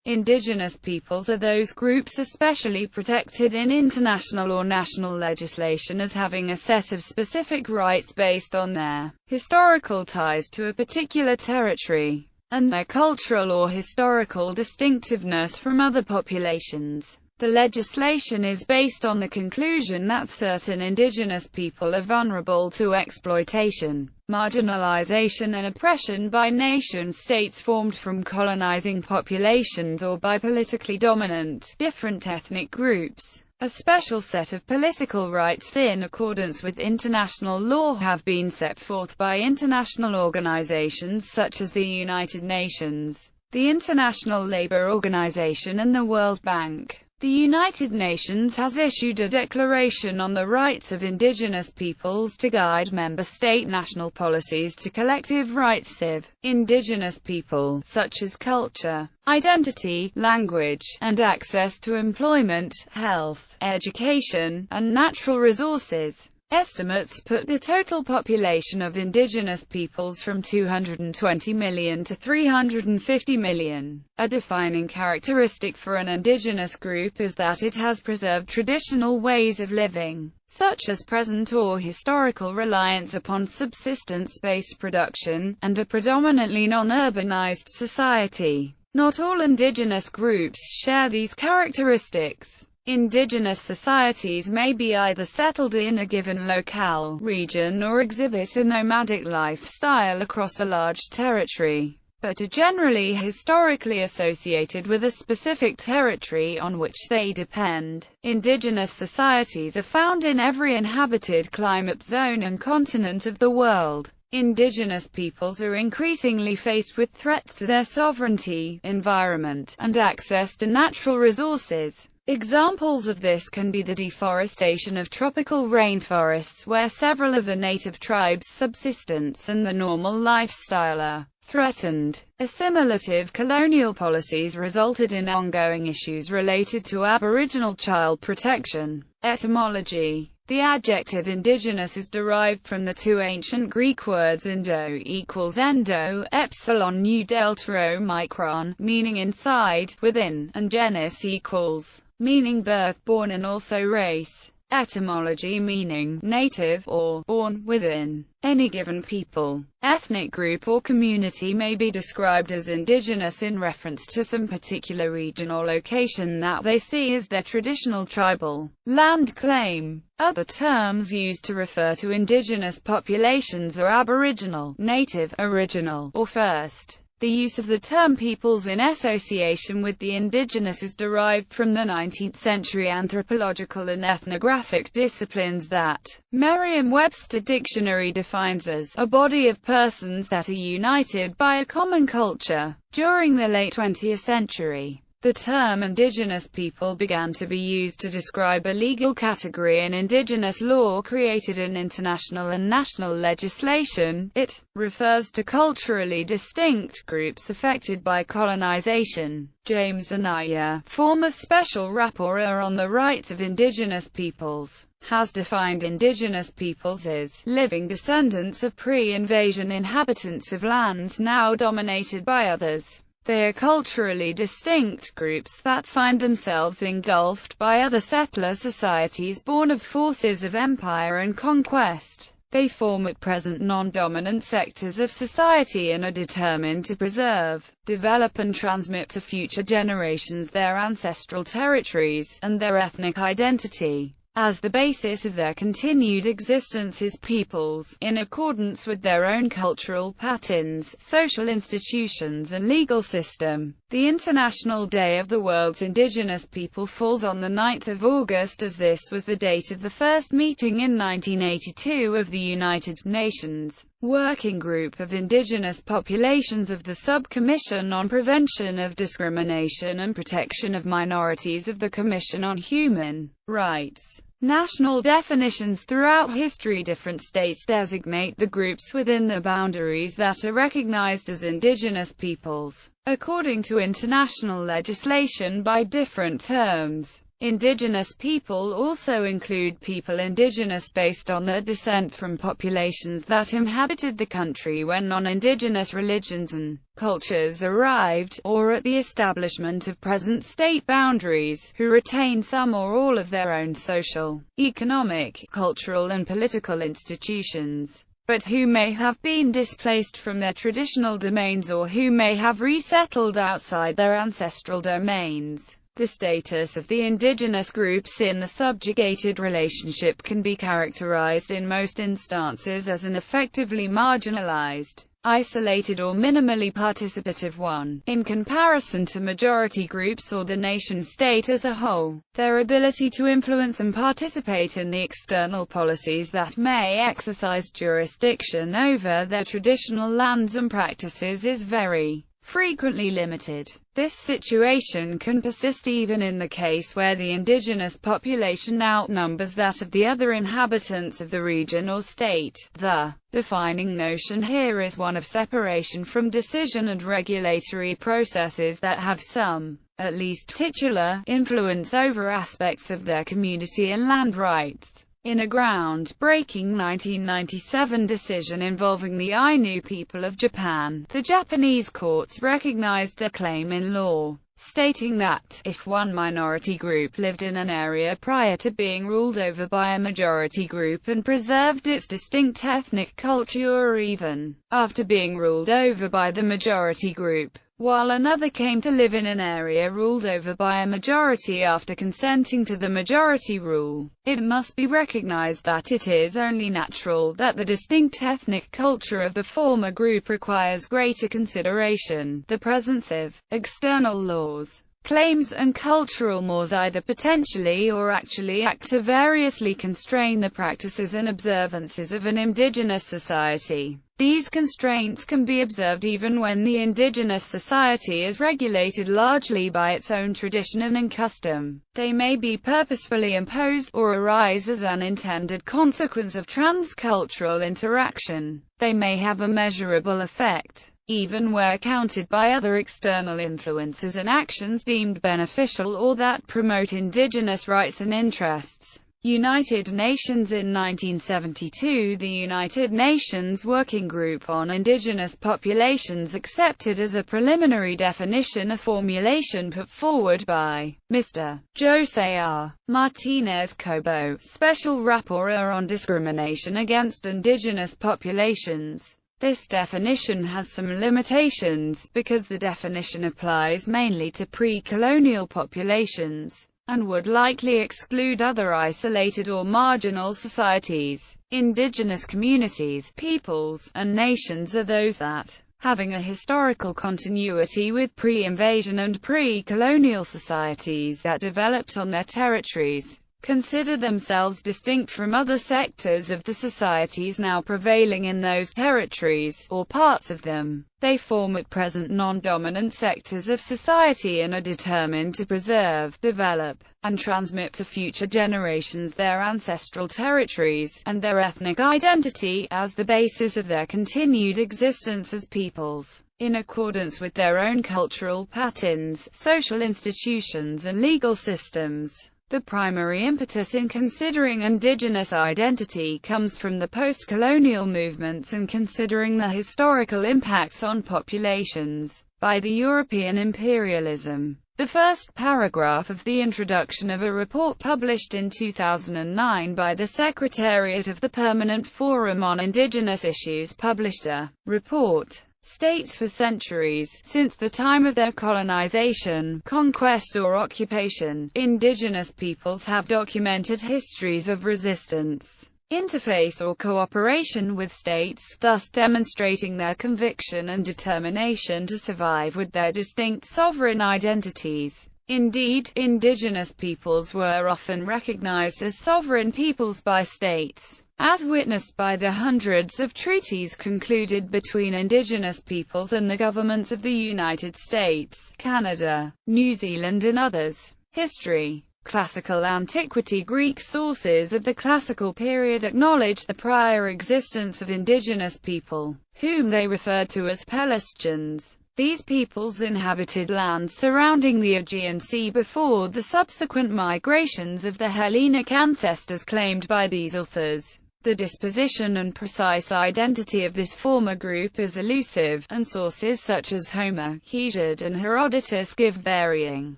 Indigenous peoples are those groups especially protected in international or national legislation as having a set of specific rights based on their historical ties to a particular territory, and their cultural or historical distinctiveness from other populations. The legislation is based on the conclusion that certain indigenous people are vulnerable to exploitation, marginalization and oppression by nation-states formed from colonizing populations or by politically dominant, different ethnic groups. A special set of political rights in accordance with international law have been set forth by international organizations such as the United Nations, the International Labour Organization and the World Bank. The United Nations has issued a declaration on the rights of indigenous peoples to guide member state national policies to collective rights of indigenous people, such as culture, identity, language, and access to employment, health, education, and natural resources. Estimates put the total population of indigenous peoples from 220 million to 350 million. A defining characteristic for an indigenous group is that it has preserved traditional ways of living, such as present or historical reliance upon subsistence-based production, and a predominantly non-urbanized society. Not all indigenous groups share these characteristics. Indigenous societies may be either settled in a given locale, region or exhibit a nomadic lifestyle across a large territory, but are generally historically associated with a specific territory on which they depend. Indigenous societies are found in every inhabited climate zone and continent of the world. Indigenous peoples are increasingly faced with threats to their sovereignty, environment, and access to natural resources. Examples of this can be the deforestation of tropical rainforests where several of the native tribes' subsistence and the normal lifestyle are threatened. Assimilative colonial policies resulted in ongoing issues related to Aboriginal child protection. Etymology. The adjective indigenous is derived from the two ancient Greek words indo equals endo, epsilon nu delta omicron, meaning inside, within, and genus equals, meaning birth, born and also race. Etymology meaning native or born within. Any given people, ethnic group or community may be described as indigenous in reference to some particular region or location that they see as their traditional tribal land claim. Other terms used to refer to indigenous populations are Aboriginal, Native, Original, or First. The use of the term peoples in association with the indigenous is derived from the 19th century anthropological and ethnographic disciplines that Merriam-Webster Dictionary defines as a body of persons that are united by a common culture. During the late 20th century, the term indigenous people began to be used to describe a legal category in indigenous law created in international and national legislation. It refers to culturally distinct groups affected by colonization. James Anaya, former Special Rapporteur on the Rights of Indigenous Peoples, has defined indigenous peoples as living descendants of pre-invasion inhabitants of lands now dominated by others. They are culturally distinct groups that find themselves engulfed by other settler societies born of forces of empire and conquest. They form at present non-dominant sectors of society and are determined to preserve, develop and transmit to future generations their ancestral territories, and their ethnic identity. As the basis of their continued existence as peoples, in accordance with their own cultural patterns, social institutions and legal system. The International Day of the World's Indigenous People falls on the 9th of August as this was the date of the first meeting in 1982 of the United Nations Working Group of Indigenous Populations of the Subcommission on Prevention of Discrimination and Protection of Minorities of the Commission on Human Rights. National definitions throughout history. Different states designate the groups within the boundaries that are recognized as indigenous peoples, according to international legislation by different terms. Indigenous people also include people indigenous based on their descent from populations that inhabited the country when non-indigenous religions and cultures arrived, or at the establishment of present state boundaries, who retain some or all of their own social, economic, cultural and political institutions, but who may have been displaced from their traditional domains or who may have resettled outside their ancestral domains. The status of the indigenous groups in the subjugated relationship can be characterized in most instances as an effectively marginalized, isolated or minimally participative one, in comparison to majority groups or the nation-state as a whole. Their ability to influence and participate in the external policies that may exercise jurisdiction over their traditional lands and practices is very frequently limited. This situation can persist even in the case where the indigenous population outnumbers that of the other inhabitants of the region or state. The defining notion here is one of separation from decision and regulatory processes that have some, at least titular, influence over aspects of their community and land rights. In a groundbreaking 1997 decision involving the Ainu people of Japan, the Japanese courts recognized their claim in law, stating that, if one minority group lived in an area prior to being ruled over by a majority group and preserved its distinct ethnic culture, or even after being ruled over by the majority group, while another came to live in an area ruled over by a majority after consenting to the majority rule, it must be recognized that it is only natural that the distinct ethnic culture of the former group requires greater consideration. The presence of external laws, claims and cultural mores either potentially or actually act to variously constrain the practices and observances of an indigenous society. These constraints can be observed even when the indigenous society is regulated largely by its own tradition and custom. They may be purposefully imposed, or arise as an unintended consequence of transcultural interaction. They may have a measurable effect, even where countered by other external influences and actions deemed beneficial or that promote indigenous rights and interests. United Nations. In 1972, the United Nations Working Group on Indigenous Populations accepted as a preliminary definition a formulation put forward by Mr. Jose R. Martinez Cobo, Special Rapporteur on Discrimination Against Indigenous Populations. This definition has some limitations, because the definition applies mainly to pre-colonial populations, and would likely exclude other isolated or marginal societies. Indigenous communities, peoples, and nations are those that, having a historical continuity with pre-invasion and pre-colonial societies that developed on their territories, consider themselves distinct from other sectors of the societies now prevailing in those territories, or parts of them. They form at present non-dominant sectors of society and are determined to preserve, develop, and transmit to future generations their ancestral territories, and their ethnic identity, as the basis of their continued existence as peoples, in accordance with their own cultural patterns, social institutions and legal systems. The primary impetus in considering indigenous identity comes from the post-colonial movements and considering the historical impacts on populations by the European imperialism. The first paragraph of the introduction of a report published in 2009 by the Secretariat of the Permanent Forum on Indigenous Issues published a report states for centuries, since the time of their colonization, conquest or occupation, indigenous peoples have documented histories of resistance, interface or cooperation with states, thus demonstrating their conviction and determination to survive with their distinct sovereign identities. Indeed, indigenous peoples were often recognized as sovereign peoples by states, as witnessed by the hundreds of treaties concluded between indigenous peoples and the governments of the United States, Canada, New Zealand and others. History. Classical antiquity. Greek sources of the classical period acknowledge the prior existence of indigenous people, whom they referred to as Pelasgians. These peoples inhabited lands surrounding the Aegean Sea before the subsequent migrations of the Hellenic ancestors claimed by these authors. The disposition and precise identity of this former group is elusive, and sources such as Homer, Hesiod and Herodotus give varying,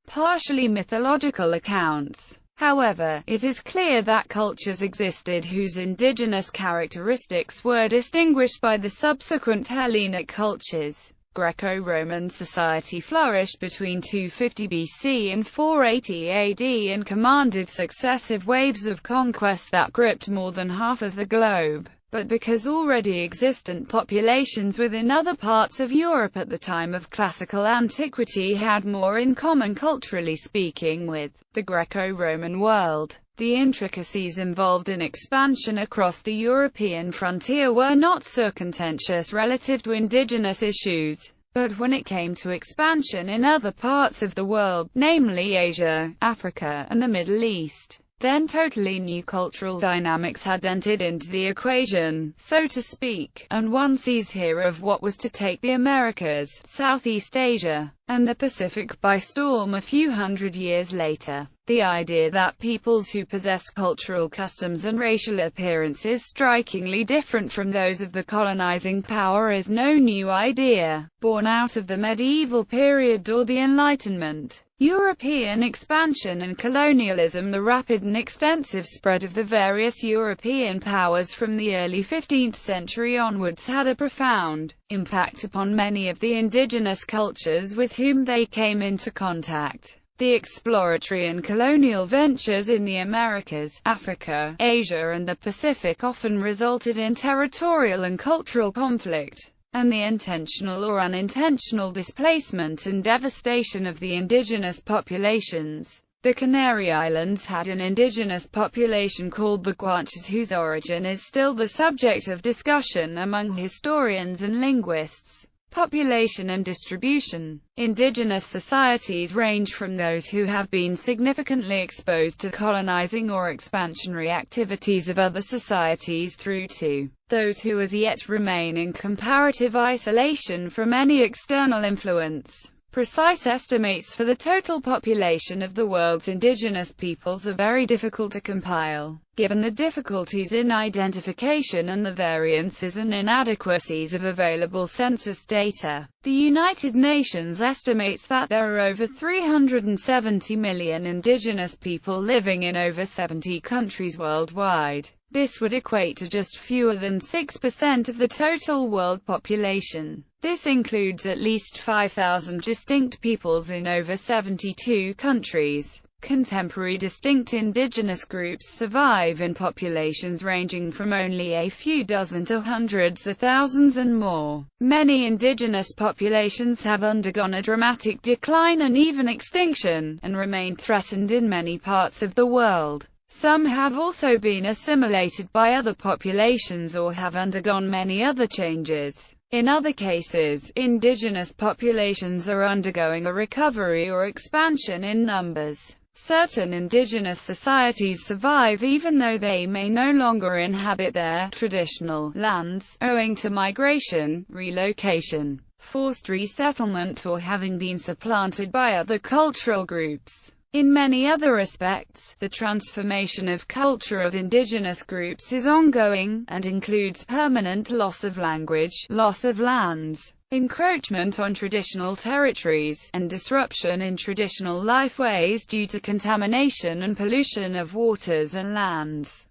partially mythological accounts. However, it is clear that cultures existed whose indigenous characteristics were distinguished by the subsequent Hellenic cultures. Greco-Roman society flourished between 250 BC and 480 AD and commanded successive waves of conquest that gripped more than half of the globe. But because already existent populations within other parts of Europe at the time of classical antiquity had more in common culturally speaking with the Greco-Roman world, the intricacies involved in expansion across the European frontier were not so contentious relative to indigenous issues. But when it came to expansion in other parts of the world, namely Asia, Africa, and the Middle East, then totally new cultural dynamics had entered into the equation, so to speak, and one sees here of what was to take the Americas, Southeast Asia, and the Pacific by storm a few hundred years later. The idea that peoples who possess cultural customs and racial appearances strikingly different from those of the colonizing power is no new idea, born out of the medieval period or the Enlightenment. European expansion and colonialism. The rapid and extensive spread of the various European powers from the early 15th century onwards had a profound impact upon many of the indigenous cultures with whom they came into contact. The exploratory and colonial ventures in the Americas, Africa, Asia and the Pacific often resulted in territorial and cultural conflict, and the intentional or unintentional displacement and devastation of the indigenous populations. The Canary Islands had an indigenous population called the Guanches whose origin is still the subject of discussion among historians and linguists. Population and distribution. Indigenous societies range from those who have been significantly exposed to colonizing or expansionary activities of other societies through to those who as yet remain in comparative isolation from any external influence. Precise estimates for the total population of the world's indigenous peoples are very difficult to compile, given the difficulties in identification and the variances and inadequacies of available census data. The United Nations estimates that there are over 370 million indigenous people living in over 70 countries worldwide. This would equate to just fewer than 6% of the total world population. This includes at least 5,000 distinct peoples in over 72 countries. Contemporary distinct indigenous groups survive in populations ranging from only a few dozen to hundreds of thousands and more. Many indigenous populations have undergone a dramatic decline and even extinction, and remain threatened in many parts of the world. Some have also been assimilated by other populations or have undergone many other changes. In other cases, indigenous populations are undergoing a recovery or expansion in numbers. Certain indigenous societies survive even though they may no longer inhabit their traditional lands, owing to migration, relocation, forced resettlement or having been supplanted by other cultural groups. In many other respects, the transformation of culture of indigenous groups is ongoing, and includes permanent loss of language, loss of lands, encroachment on traditional territories, and disruption in traditional lifeways due to contamination and pollution of waters and lands.